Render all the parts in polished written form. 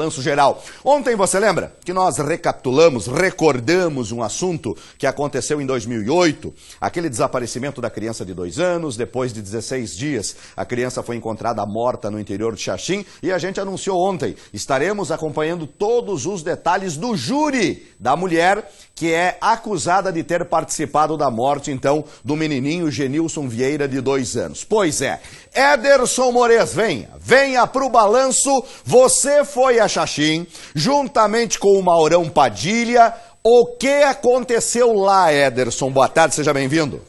Balanço geral. Ontem, você lembra que nós recordamos um assunto que aconteceu em 2008, aquele desaparecimento da criança de 2 anos, depois de 16 dias, a criança foi encontrada morta no interior de Xaxim e a gente anunciou ontem, estaremos acompanhando todos os detalhes do júri da mulher que é acusada de ter participado da morte, então, do menininho Genilson Vieira, de 2 anos. Pois é, Ederson Moraes, venha pro balanço, você foi a Xaxim, juntamente com o Maurão Padilha. O que aconteceu lá, Ederson? Boa tarde, seja bem-vindo.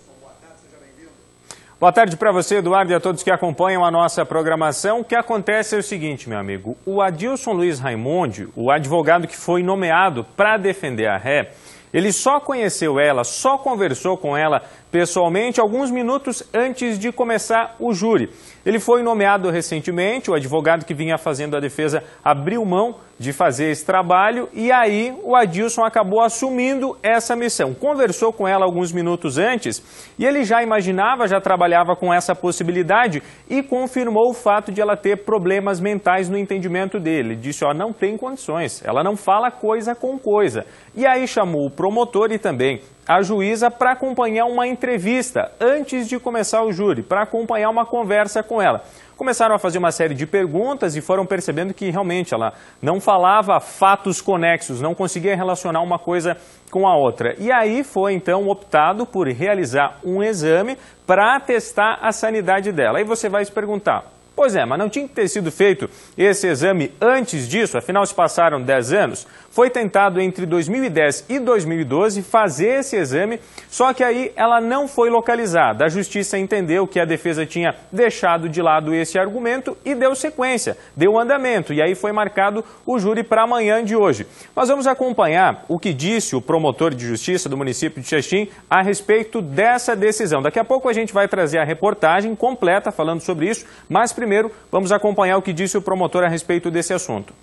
Boa tarde para você, Eduardo, e a todos que acompanham a nossa programação. O que acontece é o seguinte, meu amigo, o Adilson Luiz Raimundi, o advogado que foi nomeado para defender a ré, ele só conheceu ela, só conversou com ela pessoalmente alguns minutos antes de começar o júri. Ele foi nomeado recentemente, o advogado que vinha fazendo a defesa abriu mão de fazer esse trabalho e aí o Adilson acabou assumindo essa missão. Conversou com ela alguns minutos antes e ele já imaginava, já trabalhava com essa possibilidade e confirmou o fato de ela ter problemas mentais no entendimento dele. Ele disse, ó, não tem condições, ela não fala coisa com coisa. E aí chamou o promotor e também a juíza para acompanhar uma entrevista antes de começar o júri, para acompanhar uma conversa com ela. Começaram a fazer uma série de perguntas e foram percebendo que realmente ela não falava fatos conexos, não conseguia relacionar uma coisa com a outra. E aí foi então optado por realizar um exame para testar a sanidade dela. Aí você vai se perguntar, pois é, mas não tinha que ter sido feito esse exame antes disso, afinal se passaram 10 anos. Foi tentado entre 2010 e 2012 fazer esse exame, só que aí ela não foi localizada. A justiça entendeu que a defesa tinha deixado de lado esse argumento e deu sequência, deu andamento. E aí foi marcado o júri para amanhã de hoje. Nós vamos acompanhar o que disse o promotor de justiça do município de Xaxim a respeito dessa decisão. Daqui a pouco a gente vai trazer a reportagem completa falando sobre isso, mas primeiro vamos acompanhar o que disse o promotor a respeito desse assunto.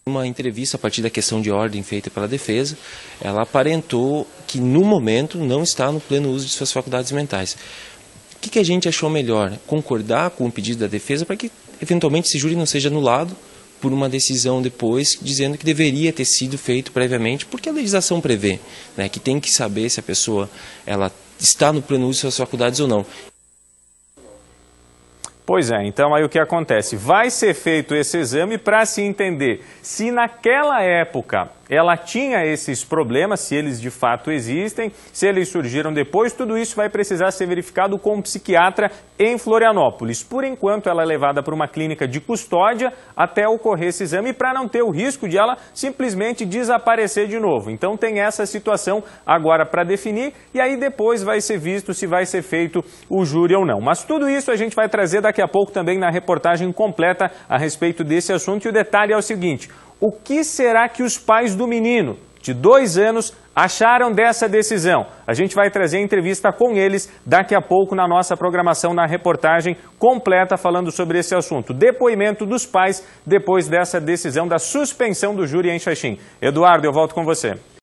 Uma entrevista a partir da questão de ordem feita pela defesa, ela aparentou que no momento não está no pleno uso de suas faculdades mentais. O que a gente achou melhor? Concordar com o pedido da defesa para que eventualmente esse júri não seja anulado por uma decisão depois dizendo que deveria ter sido feito previamente, porque a legislação prevê, né, que tem que saber se a pessoa ela está no pleno uso de suas faculdades ou não. Pois é, então aí o que acontece? Vai ser feito esse exame para se entender se naquela época ela tinha esses problemas, se eles de fato existem, se eles surgiram depois, tudo isso vai precisar ser verificado com um psiquiatra em Florianópolis. Por enquanto ela é levada para uma clínica de custódia até ocorrer esse exame para não ter o risco de ela simplesmente desaparecer de novo. Então tem essa situação agora para definir e aí depois vai ser visto se vai ser feito o júri ou não. Mas tudo isso a gente vai trazer daqui a pouco também na reportagem completa a respeito desse assunto. E o detalhe é o seguinte, o que será que os pais do menino de 2 anos acharam dessa decisão? A gente vai trazer a entrevista com eles daqui a pouco na nossa programação, na reportagem completa falando sobre esse assunto. Depoimento dos pais depois dessa decisão da suspensão do júri em Xaxim. Eduardo, eu volto com você.